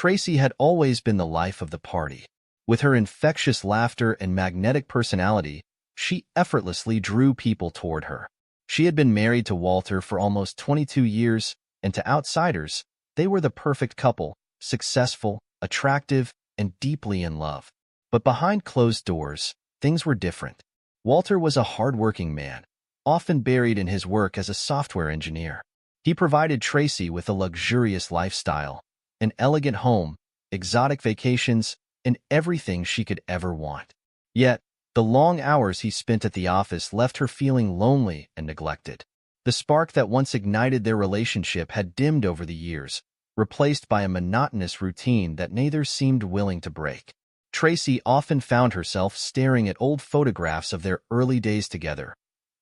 Tracy had always been the life of the party. With her infectious laughter and magnetic personality, she effortlessly drew people toward her. She had been married to Walter for almost 22 years, and to outsiders, they were the perfect couple, successful, attractive, and deeply in love. But behind closed doors, things were different. Walter was a hard-working man, often buried in his work as a software engineer. He provided Tracy with a luxurious lifestyle, an elegant home, exotic vacations, and everything she could ever want. Yet, the long hours he spent at the office left her feeling lonely and neglected. The spark that once ignited their relationship had dimmed over the years, replaced by a monotonous routine that neither seemed willing to break. Tracy often found herself staring at old photographs of their early days together,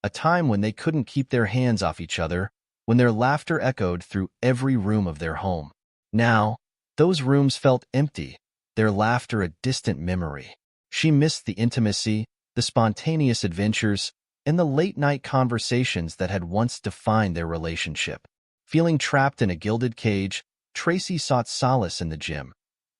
a time when they couldn't keep their hands off each other, when their laughter echoed through every room of their home. Now, those rooms felt empty, their laughter a distant memory. She missed the intimacy, the spontaneous adventures, and the late-night conversations that had once defined their relationship. Feeling trapped in a gilded cage, Tracy sought solace in the gym,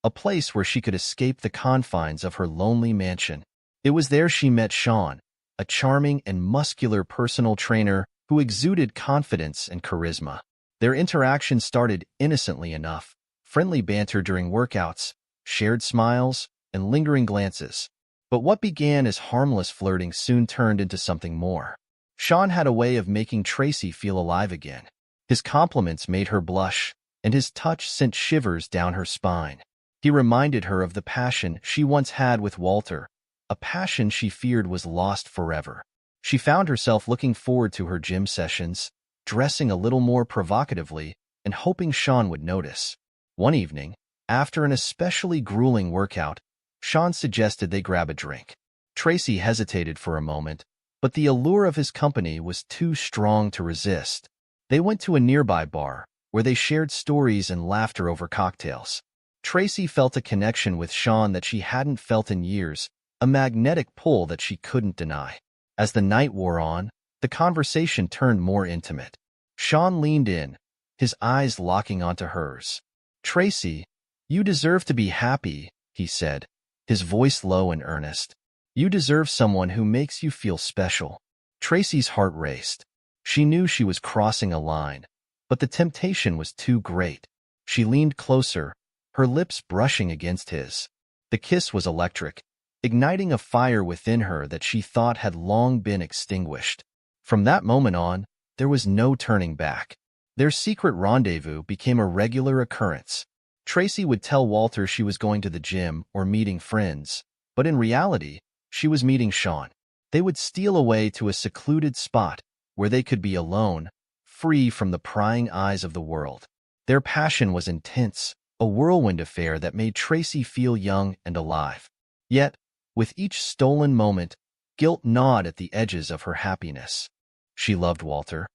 a place where she could escape the confines of her lonely mansion. It was there she met Sean, a charming and muscular personal trainer who exuded confidence and charisma. Their interaction started innocently enough, friendly banter during workouts, shared smiles, and lingering glances. But what began as harmless flirting soon turned into something more. Sean had a way of making Tracy feel alive again. His compliments made her blush, and his touch sent shivers down her spine. He reminded her of the passion she once had with Walter, a passion she feared was lost forever. She found herself looking forward to her gym sessions, dressing a little more provocatively, and hoping Sean would notice. One evening, after an especially grueling workout, Sean suggested they grab a drink. Tracy hesitated for a moment, but the allure of his company was too strong to resist. They went to a nearby bar, where they shared stories and laughter over cocktails. Tracy felt a connection with Sean that she hadn't felt in years, a magnetic pull that she couldn't deny. As the night wore on, the conversation turned more intimate. Sean leaned in, his eyes locking onto hers. "Tracy, you deserve to be happy," he said, his voice low and earnest. "You deserve someone who makes you feel special." Tracy's heart raced. She knew she was crossing a line, but the temptation was too great. She leaned closer, her lips brushing against his. The kiss was electric, igniting a fire within her that she thought had long been extinguished. From that moment on, there was no turning back. Their secret rendezvous became a regular occurrence. Tracy would tell Walter she was going to the gym or meeting friends, but in reality, she was meeting Sean. They would steal away to a secluded spot where they could be alone, free from the prying eyes of the world. Their passion was intense, a whirlwind affair that made Tracy feel young and alive. Yet, with each stolen moment, guilt gnawed at the edges of her happiness. She loved Walter,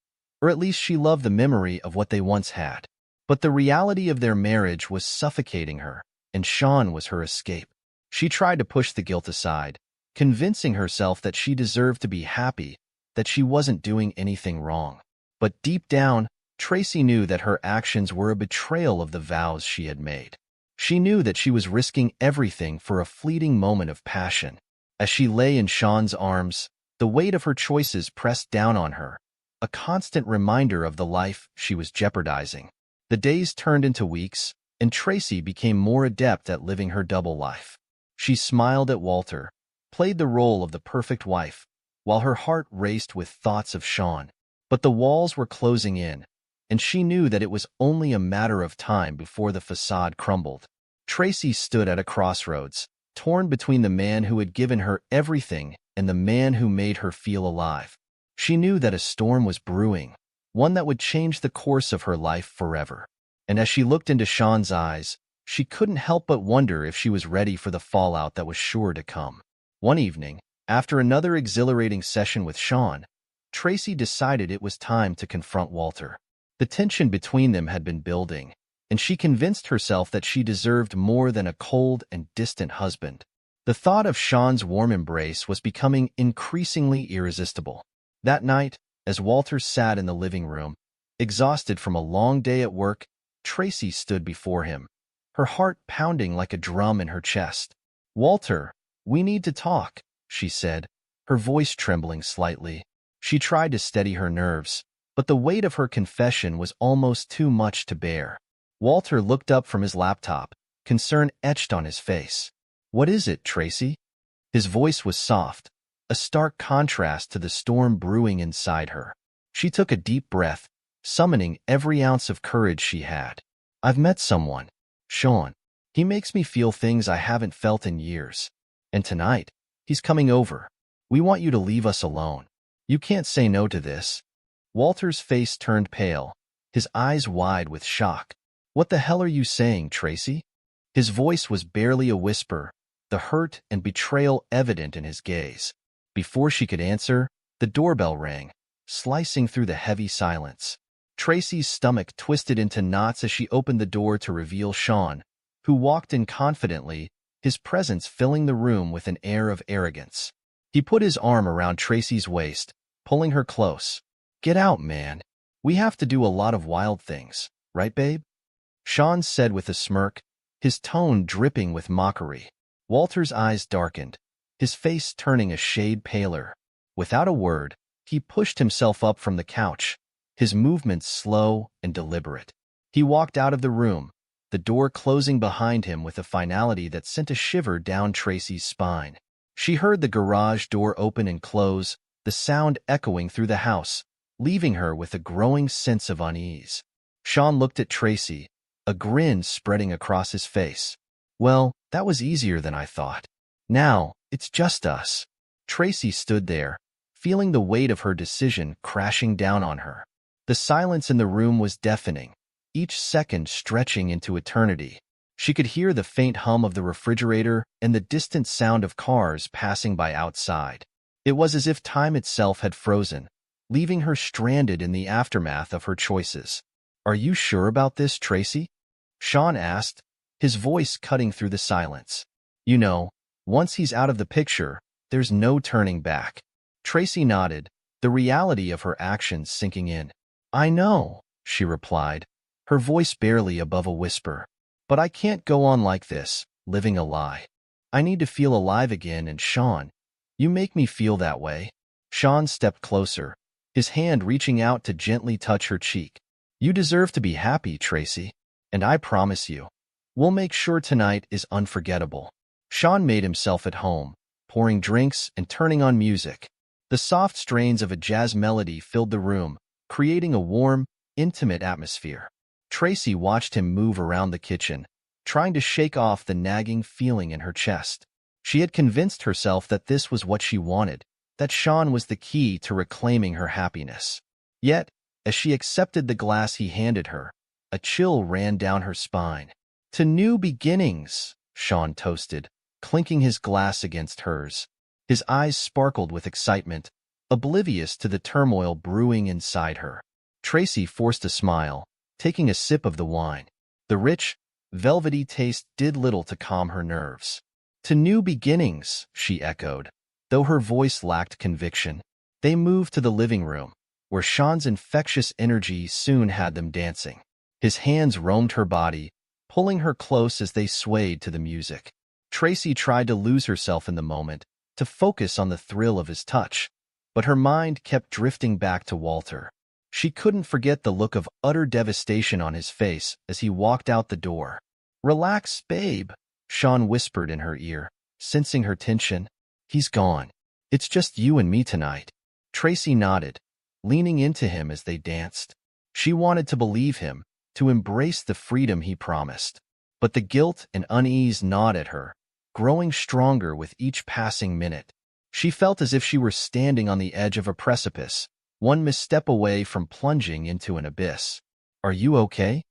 or at least she loved the memory of what they once had. But the reality of their marriage was suffocating her, and Sean was her escape. She tried to push the guilt aside, convincing herself that she deserved to be happy, that she wasn't doing anything wrong. But deep down, Tracy knew that her actions were a betrayal of the vows she had made. She knew that she was risking everything for a fleeting moment of passion. As she lay in Sean's arms, the weight of her choices pressed down on her, a constant reminder of the life she was jeopardizing. The days turned into weeks, and Tracy became more adept at living her double life. She smiled at Walter, played the role of the perfect wife, while her heart raced with thoughts of Sean. But the walls were closing in, and she knew that it was only a matter of time before the facade crumbled. Tracy stood at a crossroads, torn between the man who had given her everything and the man who made her feel alive. She knew that a storm was brewing, one that would change the course of her life forever. And as she looked into Sean's eyes, she couldn't help but wonder if she was ready for the fallout that was sure to come. One evening, after another exhilarating session with Sean, Tracy decided it was time to confront Walter. The tension between them had been building, and she convinced herself that she deserved more than a cold and distant husband. The thought of Sean's warm embrace was becoming increasingly irresistible. That night, as Walter sat in the living room, exhausted from a long day at work, Tracy stood before him, her heart pounding like a drum in her chest. "Walter, we need to talk," she said, her voice trembling slightly. She tried to steady her nerves, but the weight of her confession was almost too much to bear. Walter looked up from his laptop, concern etched on his face. "What is it, Tracy?" His voice was soft, a stark contrast to the storm brewing inside her. She took a deep breath, summoning every ounce of courage she had. "I've met someone, Sean. He makes me feel things I haven't felt in years. And tonight, he's coming over. We want you to leave us alone. You can't say no to this." Walter's face turned pale, his eyes wide with shock. "What the hell are you saying, Tracy?" His voice was barely a whisper, the hurt and betrayal evident in his gaze. Before she could answer, the doorbell rang, slicing through the heavy silence. Tracy's stomach twisted into knots as she opened the door to reveal Sean, who walked in confidently, his presence filling the room with an air of arrogance. He put his arm around Tracy's waist, pulling her close. "Get out, man. We have to do a lot of wild things, right, babe?" Sean said with a smirk, his tone dripping with mockery. Walter's eyes darkened, his face turning a shade paler. Without a word, he pushed himself up from the couch, his movements slow and deliberate. He walked out of the room, the door closing behind him with a finality that sent a shiver down Tracy's spine. She heard the garage door open and close, the sound echoing through the house, leaving her with a growing sense of unease. Sean looked at Tracy, a grin spreading across his face. "Well, that was easier than I thought. Now, it's just us." Tracy stood there, feeling the weight of her decision crashing down on her. The silence in the room was deafening, each second stretching into eternity. She could hear the faint hum of the refrigerator and the distant sound of cars passing by outside. It was as if time itself had frozen, leaving her stranded in the aftermath of her choices. "Are you sure about this, Tracy?" Sean asked, his voice cutting through the silence. "You know, once he's out of the picture, there's no turning back." Tracy nodded, the reality of her actions sinking in. "I know," she replied, her voice barely above a whisper. "But I can't go on like this, living a lie. I need to feel alive again, and Sean, you make me feel that way." Sean stepped closer, his hand reaching out to gently touch her cheek. "You deserve to be happy, Tracy, and I promise you, we'll make sure tonight is unforgettable." Sean made himself at home, pouring drinks and turning on music. The soft strains of a jazz melody filled the room, creating a warm, intimate atmosphere. Tracy watched him move around the kitchen, trying to shake off the nagging feeling in her chest. She had convinced herself that this was what she wanted, that Sean was the key to reclaiming her happiness. Yet, as she accepted the glass he handed her, a chill ran down her spine. "To new beginnings," Sean toasted, clinking his glass against hers. His eyes sparkled with excitement, oblivious to the turmoil brewing inside her. Tracy forced a smile, taking a sip of the wine. The rich, velvety taste did little to calm her nerves. "To new beginnings," she echoed, though her voice lacked conviction. They moved to the living room, where Sean's infectious energy soon had them dancing. His hands roamed her body, pulling her close as they swayed to the music. Tracy tried to lose herself in the moment, to focus on the thrill of his touch, but her mind kept drifting back to Walter. She couldn't forget the look of utter devastation on his face as he walked out the door. "Relax, babe," Sean whispered in her ear, sensing her tension. "He's gone. It's just you and me tonight." Tracy nodded, leaning into him as they danced. She wanted to believe him, to embrace the freedom he promised. But the guilt and unease gnawed at her, growing stronger with each passing minute. She felt as if she were standing on the edge of a precipice, one misstep away from plunging into an abyss. "Are you okay?"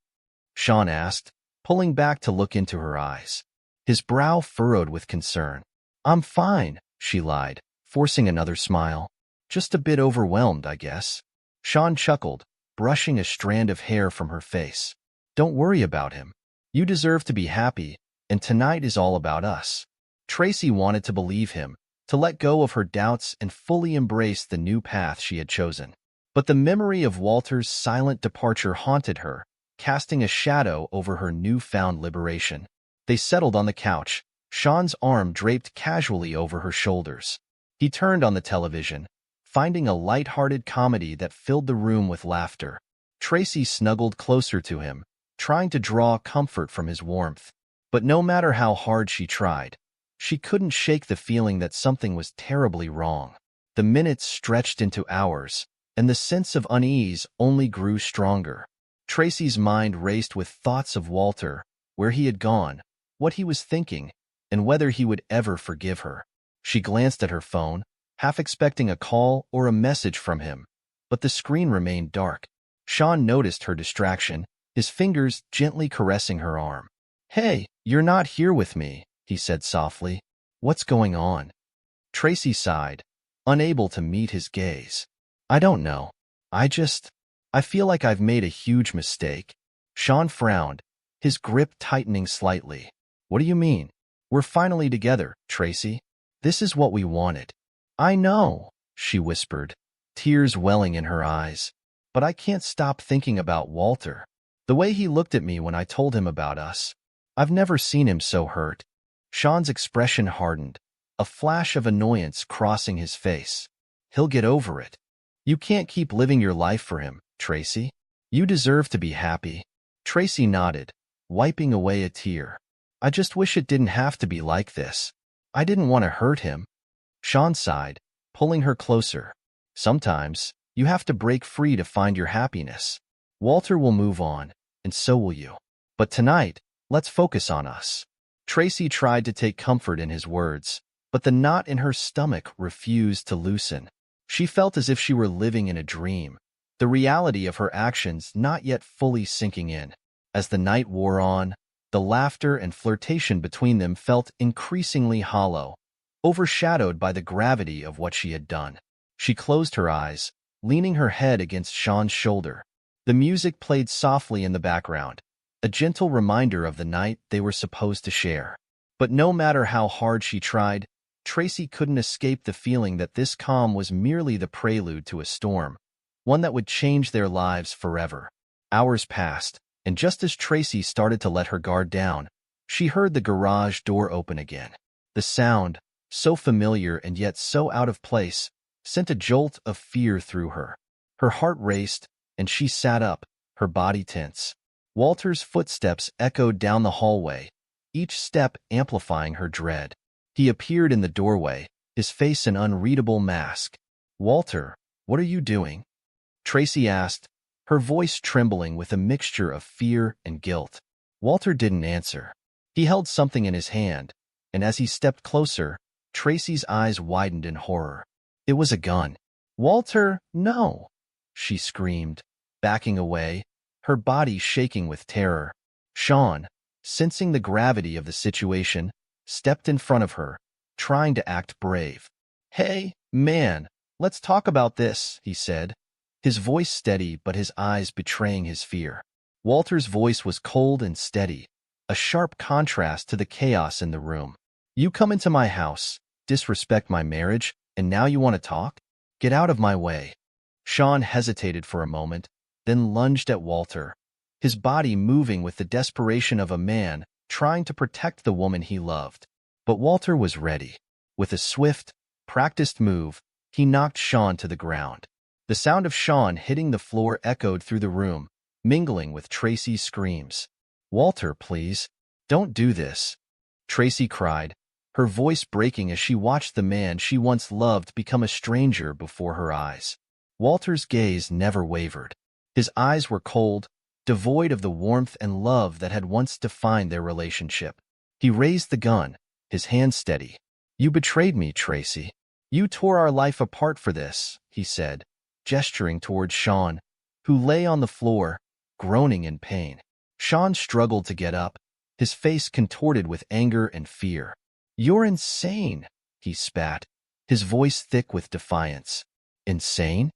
Sean asked, pulling back to look into her eyes. His brow furrowed with concern. "I'm fine," she lied, forcing another smile. "Just a bit overwhelmed, I guess." Sean chuckled, brushing a strand of hair from her face. "Don't worry about him. You deserve to be happy, and tonight is all about us." Tracy wanted to believe him, to let go of her doubts and fully embrace the new path she had chosen. But the memory of Walter's silent departure haunted her, casting a shadow over her newfound liberation. They settled on the couch, Sean's arm draped casually over her shoulders. He turned on the television, finding a light-hearted comedy that filled the room with laughter. Tracy snuggled closer to him, trying to draw comfort from his warmth. But no matter how hard she tried, she couldn't shake the feeling that something was terribly wrong. The minutes stretched into hours, and the sense of unease only grew stronger. Tracy's mind raced with thoughts of Walter, where he had gone, what he was thinking, and whether he would ever forgive her. She glanced at her phone, half expecting a call or a message from him, but the screen remained dark. Sean noticed her distraction, his fingers gently caressing her arm. "Hey, you're not here with me," he said softly. "What's going on?" Tracy sighed, unable to meet his gaze. "I don't know. I feel like I've made a huge mistake." Sean frowned, his grip tightening slightly. "What do you mean? We're finally together, Tracy. This is what we wanted." "I know," she whispered, tears welling in her eyes. "But I can't stop thinking about Walter. The way he looked at me when I told him about us. I've never seen him so hurt." Sean's expression hardened, a flash of annoyance crossing his face. "He'll get over it. You can't keep living your life for him, Tracy. You deserve to be happy." Tracy nodded, wiping away a tear. "I just wish it didn't have to be like this. I didn't want to hurt him." Sean sighed, pulling her closer. "Sometimes, you have to break free to find your happiness. Walter will move on, and so will you. But tonight, let's focus on us." Tracy tried to take comfort in his words, but the knot in her stomach refused to loosen. She felt as if she were living in a dream, the reality of her actions not yet fully sinking in. As the night wore on, the laughter and flirtation between them felt increasingly hollow, overshadowed by the gravity of what she had done. She closed her eyes, leaning her head against Sean's shoulder. The music played softly in the background, a gentle reminder of the night they were supposed to share. But no matter how hard she tried, Tracy couldn't escape the feeling that this calm was merely the prelude to a storm, one that would change their lives forever. Hours passed, and just as Tracy started to let her guard down, she heard the garage door open again. The sound, so familiar and yet so out of place, sent a jolt of fear through her. Her heart raced, and she sat up, her body tense. Walter's footsteps echoed down the hallway, each step amplifying her dread. He appeared in the doorway, his face an unreadable mask. "Walter, what are you doing?" Tracy asked, her voice trembling with a mixture of fear and guilt. Walter didn't answer. He held something in his hand, and as he stepped closer, Tracy's eyes widened in horror. It was a gun. "Walter, no!" she screamed, backing away, her body shaking with terror. Sean, sensing the gravity of the situation, stepped in front of her, trying to act brave. "Hey, man, let's talk about this," he said, his voice steady but his eyes betraying his fear. Walter's voice was cold and steady, a sharp contrast to the chaos in the room. "You come into my house, disrespect my marriage, and now you want to talk? Get out of my way." Sean hesitated for a moment, then lunged at Walter, his body moving with the desperation of a man trying to protect the woman he loved. But Walter was ready. With a swift, practiced move, he knocked Sean to the ground. The sound of Sean hitting the floor echoed through the room, mingling with Tracy's screams. "Walter, please, don't do this," Tracy cried, her voice breaking as she watched the man she once loved become a stranger before her eyes. Walter's gaze never wavered. His eyes were cold, devoid of the warmth and love that had once defined their relationship. He raised the gun, his hand steady. "You betrayed me, Tracy. You tore our life apart for this," he said, gesturing towards Sean, who lay on the floor, groaning in pain. Sean struggled to get up, his face contorted with anger and fear. "You're insane," he spat, his voice thick with defiance. "Insane?"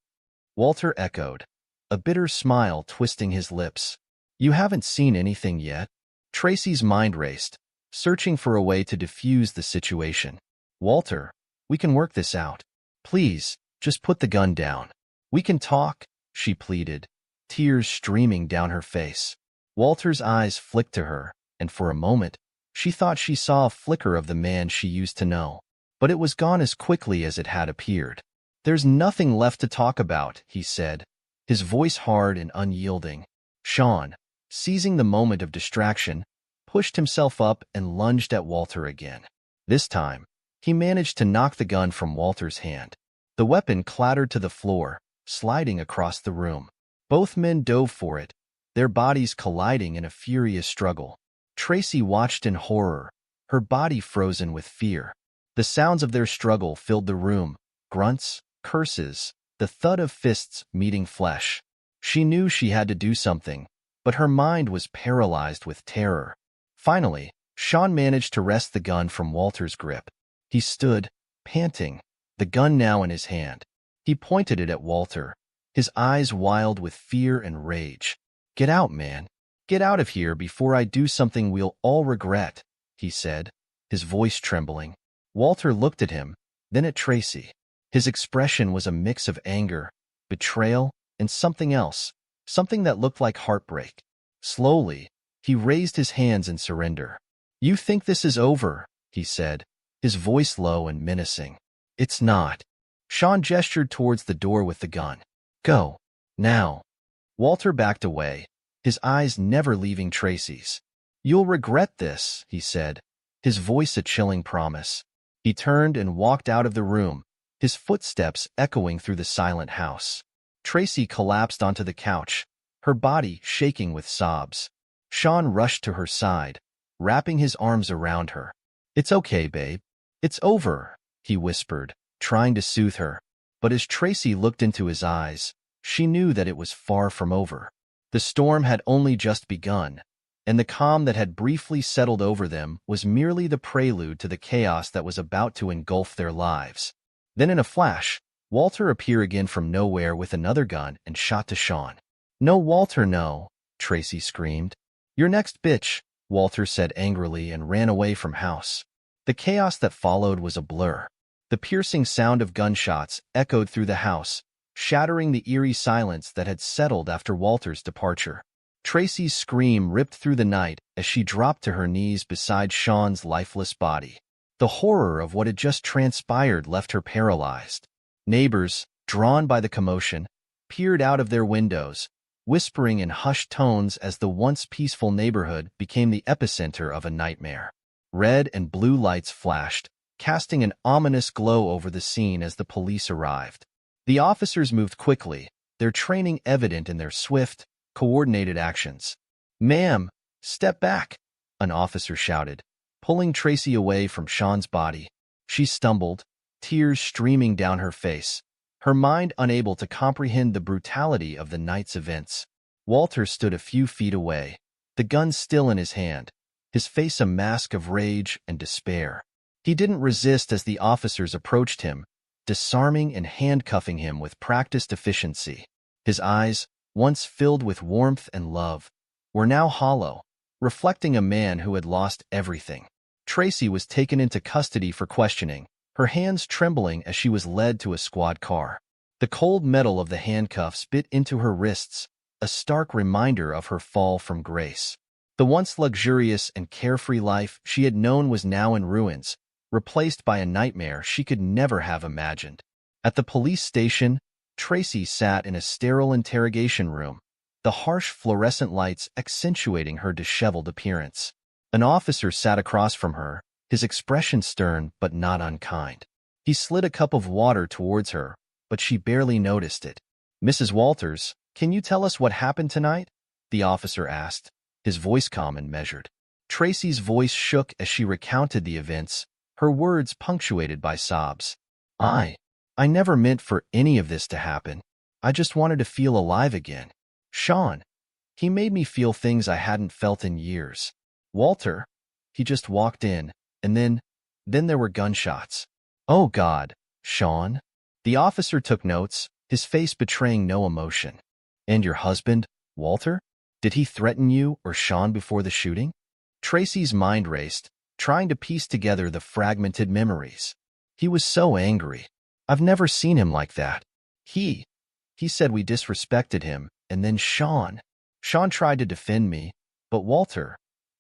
Walter echoed, a bitter smile twisting his lips. "You haven't seen anything yet." Tracy's mind raced, searching for a way to diffuse the situation. "Walter, we can work this out. Please, just put the gun down. We can talk," she pleaded, tears streaming down her face. Walter's eyes flicked to her, and for a moment, she thought she saw a flicker of the man she used to know. But it was gone as quickly as it had appeared. "There's nothing left to talk about," he said, his voice hard and unyielding. Sean, seizing the moment of distraction, pushed himself up and lunged at Walter again. This time, he managed to knock the gun from Walter's hand. The weapon clattered to the floor, sliding across the room. Both men dove for it, their bodies colliding in a furious struggle. Tracy watched in horror, her body frozen with fear. The sounds of their struggle filled the room, grunts, curses, the thud of fists meeting flesh. She knew she had to do something, but her mind was paralyzed with terror. Finally, Sean managed to wrest the gun from Walter's grip. He stood, panting, the gun now in his hand. He pointed it at Walter, his eyes wild with fear and rage. "Get out, man. Get out of here before I do something we'll all regret," he said, his voice trembling. Walter looked at him, then at Tracy. His expression was a mix of anger, betrayal, and something else, something that looked like heartbreak. Slowly, he raised his hands in surrender. "You think this is over," he said, his voice low and menacing. "It's not." Sean gestured towards the door with the gun. "Go. Now." Walter backed away, his eyes never leaving Tracy's. "You'll regret this," he said, his voice a chilling promise. He turned and walked out of the room, his footsteps echoing through the silent house. Tracy collapsed onto the couch, her body shaking with sobs. Sean rushed to her side, wrapping his arms around her. "It's okay, babe. It's over," he whispered, trying to soothe her. But as Tracy looked into his eyes, she knew that it was far from over. The storm had only just begun, and the calm that had briefly settled over them was merely the prelude to the chaos that was about to engulf their lives. Then in a flash, Walter appeared again from nowhere with another gun and shot to Sean. "No, Walter, no," Tracy screamed. "You're next, bitch," Walter said angrily and ran away from house. The chaos that followed was a blur. The piercing sound of gunshots echoed through the house, shattering the eerie silence that had settled after Walter's departure. Tracy's scream ripped through the night as she dropped to her knees beside Sean's lifeless body. The horror of what had just transpired left her paralyzed. Neighbors, drawn by the commotion, peered out of their windows, whispering in hushed tones as the once peaceful neighborhood became the epicenter of a nightmare. Red and blue lights flashed, casting an ominous glow over the scene as the police arrived. The officers moved quickly, their training evident in their swift, coordinated actions. "Ma'am, step back," an officer shouted, pulling Tracy away from Sean's body. She stumbled, tears streaming down her face, her mind unable to comprehend the brutality of the night's events. Walter stood a few feet away, the gun still in his hand, his face a mask of rage and despair. He didn't resist as the officers approached him, disarming and handcuffing him with practiced efficiency. His eyes, once filled with warmth and love, were now hollow, reflecting a man who had lost everything. Tracy was taken into custody for questioning, her hands trembling as she was led to a squad car. The cold metal of the handcuffs bit into her wrists, a stark reminder of her fall from grace. The once luxurious and carefree life she had known was now in ruins, replaced by a nightmare she could never have imagined. At the police station, Tracy sat in a sterile interrogation room, the harsh fluorescent lights accentuating her disheveled appearance. An officer sat across from her, his expression stern but not unkind. He slid a cup of water towards her, but she barely noticed it. "Mrs. Walters, can you tell us what happened tonight?" the officer asked, his voice calm and measured. Tracy's voice shook as she recounted the events, her words punctuated by sobs. I never meant for any of this to happen. I just wanted to feel alive again. Sean, he made me feel things I hadn't felt in years. Walter, he just walked in, and then there were gunshots. Oh God, Sean." The officer took notes, his face betraying no emotion. "And your husband, Walter? Did he threaten you or Sean before the shooting?" Tracy's mind raced, trying to piece together the fragmented memories. "He was so angry. I've never seen him like that. He said we disrespected him, and then Sean tried to defend me, But Walter,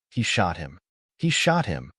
he shot him. He shot him.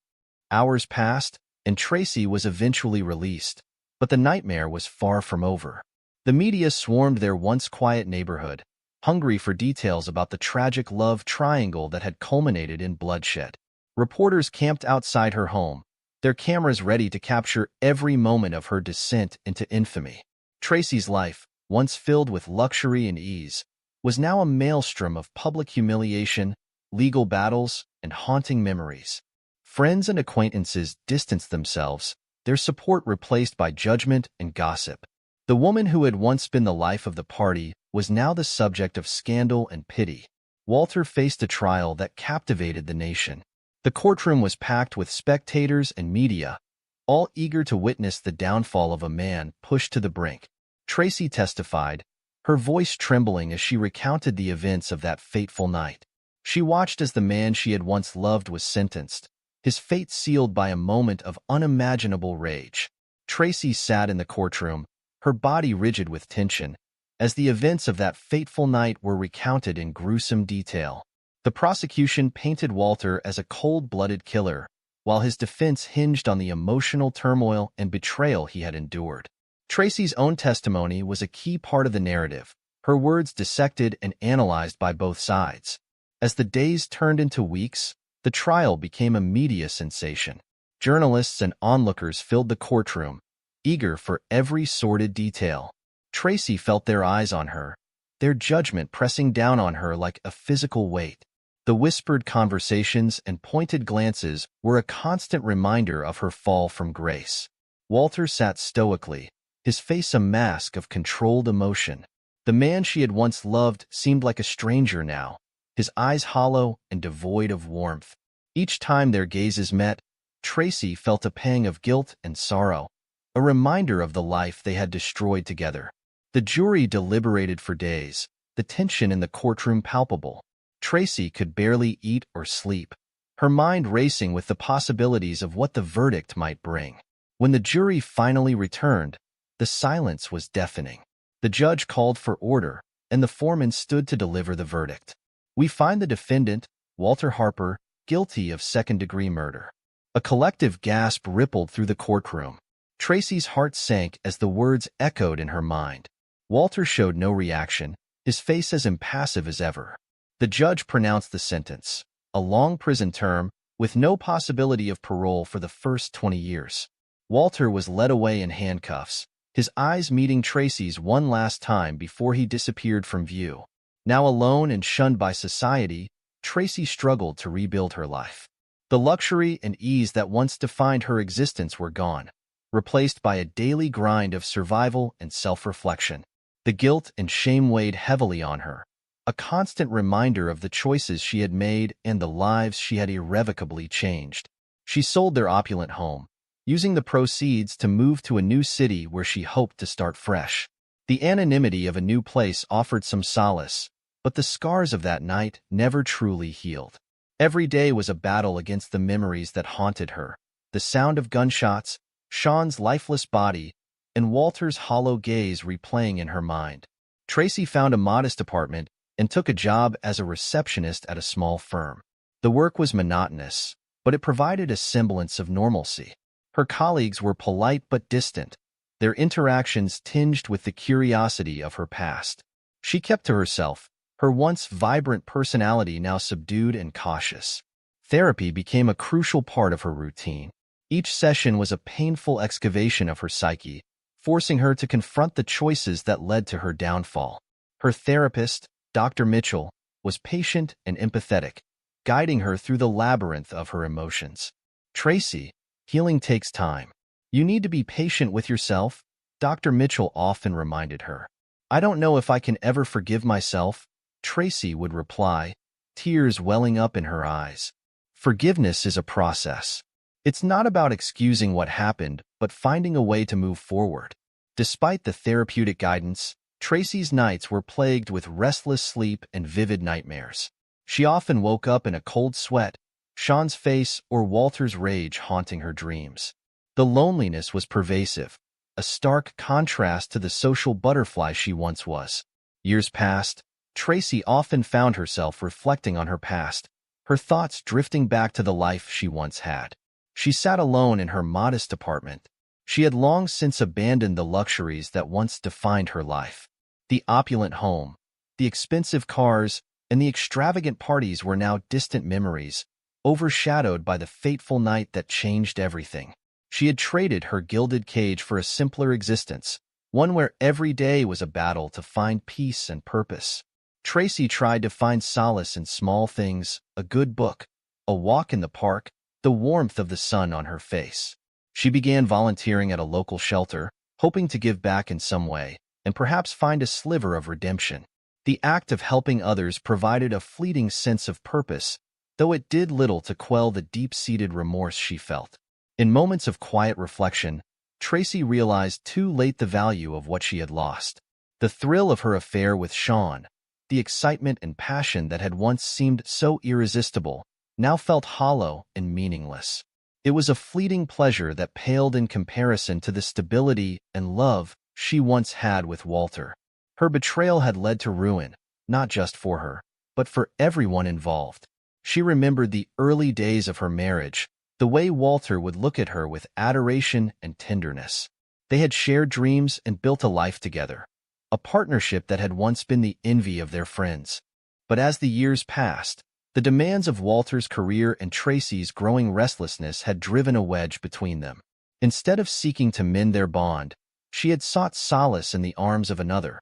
Hours passed, and Tracy was eventually released. But the nightmare was far from over. The media swarmed their once quiet neighborhood, hungry for details about the tragic love triangle that had culminated in bloodshed. Reporters camped outside her home, their cameras ready to capture every moment of her descent into infamy. Tracy's life, once filled with luxury and ease, was now a maelstrom of public humiliation, legal battles, and haunting memories. Friends and acquaintances distanced themselves, their support replaced by judgment and gossip. The woman who had once been the life of the party was now the subject of scandal and pity. Walter faced a trial that captivated the nation. The courtroom was packed with spectators and media, all eager to witness the downfall of a man pushed to the brink. Tracy testified, her voice trembling as she recounted the events of that fateful night. She watched as the man she had once loved was sentenced, his fate sealed by a moment of unimaginable rage. Tracy sat in the courtroom, her body rigid with tension, as the events of that fateful night were recounted in gruesome detail. The prosecution painted Walter as a cold-blooded killer, while his defense hinged on the emotional turmoil and betrayal he had endured. Tracy's own testimony was a key part of the narrative, her words dissected and analyzed by both sides. As the days turned into weeks, the trial became a media sensation. Journalists and onlookers filled the courtroom, eager for every sordid detail. Tracy felt their eyes on her, their judgment pressing down on her like a physical weight. The whispered conversations and pointed glances were a constant reminder of her fall from grace. Walter sat stoically, his face a mask of controlled emotion. The man she had once loved seemed like a stranger now, his eyes hollow and devoid of warmth. Each time their gazes met, Tracy felt a pang of guilt and sorrow, a reminder of the life they had destroyed together. The jury deliberated for days, the tension in the courtroom palpable. Tracy could barely eat or sleep, her mind racing with the possibilities of what the verdict might bring. When the jury finally returned, the silence was deafening. The judge called for order, and the foreman stood to deliver the verdict. We find the defendant, Walter Harper, guilty of second-degree murder. A collective gasp rippled through the courtroom. Tracy's heart sank as the words echoed in her mind. Walter showed no reaction, his face as impassive as ever. The judge pronounced the sentence, a long prison term with no possibility of parole for the first 20 years. Walter was led away in handcuffs, his eyes meeting Tracy's one last time before he disappeared from view. Now alone and shunned by society, Tracy struggled to rebuild her life. The luxury and ease that once defined her existence were gone, replaced by a daily grind of survival and self-reflection. The guilt and shame weighed heavily on her, a constant reminder of the choices she had made and the lives she had irrevocably changed. She sold their opulent home, using the proceeds to move to a new city where she hoped to start fresh. The anonymity of a new place offered some solace, but the scars of that night never truly healed. Every day was a battle against the memories that haunted her, the sound of gunshots, Sean's lifeless body, and Walter's hollow gaze replaying in her mind. Tracy found a modest apartment and took a job as a receptionist at a small firm. The work was monotonous, but it provided a semblance of normalcy. Her colleagues were polite but distant, their interactions tinged with the curiosity of her past. She kept to herself, her once vibrant personality now subdued and cautious. Therapy became a crucial part of her routine. Each session was a painful excavation of her psyche, forcing her to confront the choices that led to her downfall. Her therapist, Dr. Mitchell, was patient and empathetic, guiding her through the labyrinth of her emotions. Tracy, healing takes time. You need to be patient with yourself, Dr. Mitchell often reminded her. I don't know if I can ever forgive myself, Tracy would reply, tears welling up in her eyes. Forgiveness is a process. It's not about excusing what happened, but finding a way to move forward. Despite the therapeutic guidance, Tracy's nights were plagued with restless sleep and vivid nightmares. She often woke up in a cold sweat, Sean's face or Walter's rage haunting her dreams. The loneliness was pervasive, a stark contrast to the social butterfly she once was. Years passed, Tracy often found herself reflecting on her past, her thoughts drifting back to the life she once had. She sat alone in her modest apartment. She had long since abandoned the luxuries that once defined her life. The opulent home, the expensive cars, and the extravagant parties were now distant memories, overshadowed by the fateful night that changed everything. She had traded her gilded cage for a simpler existence, one where every day was a battle to find peace and purpose. Tracy tried to find solace in small things, a good book, a walk in the park, the warmth of the sun on her face. She began volunteering at a local shelter, hoping to give back in some way, and perhaps find a sliver of redemption. The act of helping others provided a fleeting sense of purpose, though it did little to quell the deep-seated remorse she felt. In moments of quiet reflection, Tracy realized too late the value of what she had lost. The thrill of her affair with Sean, the excitement and passion that had once seemed so irresistible, now felt hollow and meaningless. It was a fleeting pleasure that paled in comparison to the stability and love she once had with Walter. Her betrayal had led to ruin, not just for her, but for everyone involved. She remembered the early days of her marriage, the way Walter would look at her with adoration and tenderness. They had shared dreams and built a life together, a partnership that had once been the envy of their friends. But as the years passed, the demands of Walter's career and Tracy's growing restlessness had driven a wedge between them. Instead of seeking to mend their bond, she had sought solace in the arms of another,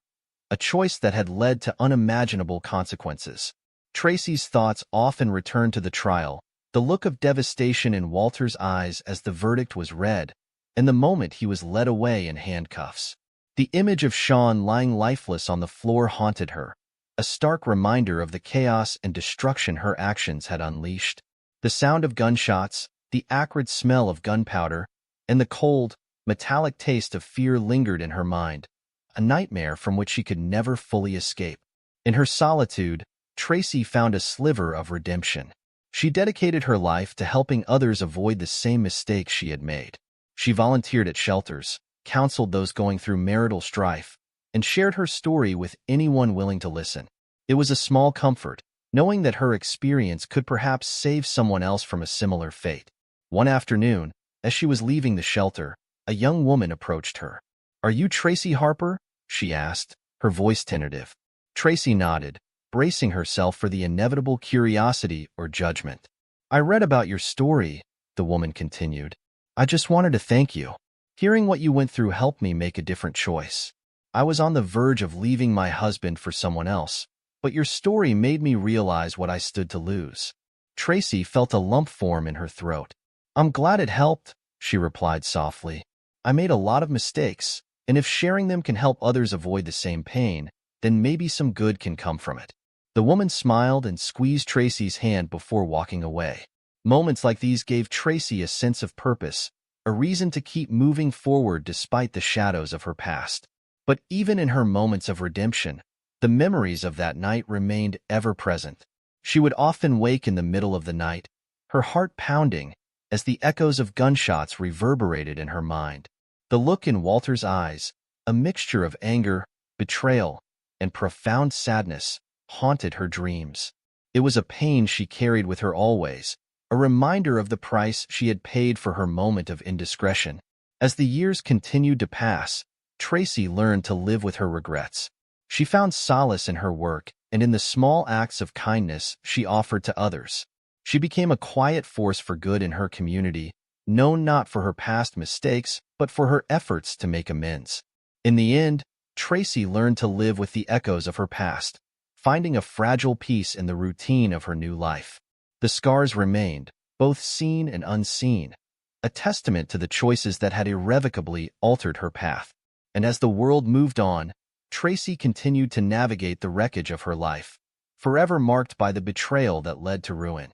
a choice that had led to unimaginable consequences. Tracy's thoughts often returned to the trial, the look of devastation in Walter's eyes as the verdict was read, and the moment he was led away in handcuffs. The image of Sean lying lifeless on the floor haunted her, a stark reminder of the chaos and destruction her actions had unleashed. The sound of gunshots, the acrid smell of gunpowder, and the cold, metallic taste of fear lingered in her mind, a nightmare from which she could never fully escape. In her solitude, Tracy found a sliver of redemption. She dedicated her life to helping others avoid the same mistakes she had made. She volunteered at shelters, counseled those going through marital strife, and shared her story with anyone willing to listen. It was a small comfort, knowing that her experience could perhaps save someone else from a similar fate. One afternoon, as she was leaving the shelter, a young woman approached her. "Are you Tracy Harper?" she asked, her voice tentative. Tracy nodded, bracing herself for the inevitable curiosity or judgment. "I read about your story," the woman continued. "I just wanted to thank you. Hearing what you went through helped me make a different choice. I was on the verge of leaving my husband for someone else, but your story made me realize what I stood to lose." Tracy felt a lump form in her throat. "I'm glad it helped," she replied softly. "I made a lot of mistakes, and if sharing them can help others avoid the same pain, then maybe some good can come from it." The woman smiled and squeezed Tracy's hand before walking away. Moments like these gave Tracy a sense of purpose, a reason to keep moving forward despite the shadows of her past. But even in her moments of redemption, the memories of that night remained ever present. She would often wake in the middle of the night, her heart pounding, as the echoes of gunshots reverberated in her mind. The look in Walter's eyes, a mixture of anger, betrayal, and profound sadness, haunted her dreams. It was a pain she carried with her always, a reminder of the price she had paid for her moment of indiscretion. As the years continued to pass, Tracy learned to live with her regrets. She found solace in her work and in the small acts of kindness she offered to others. She became a quiet force for good in her community, known not for her past mistakes, but for her efforts to make amends. In the end, Tracy learned to live with the echoes of her past, finding a fragile peace in the routine of her new life. The scars remained, both seen and unseen, a testament to the choices that had irrevocably altered her path. And as the world moved on, Tracy continued to navigate the wreckage of her life, forever marked by the betrayal that led to ruin.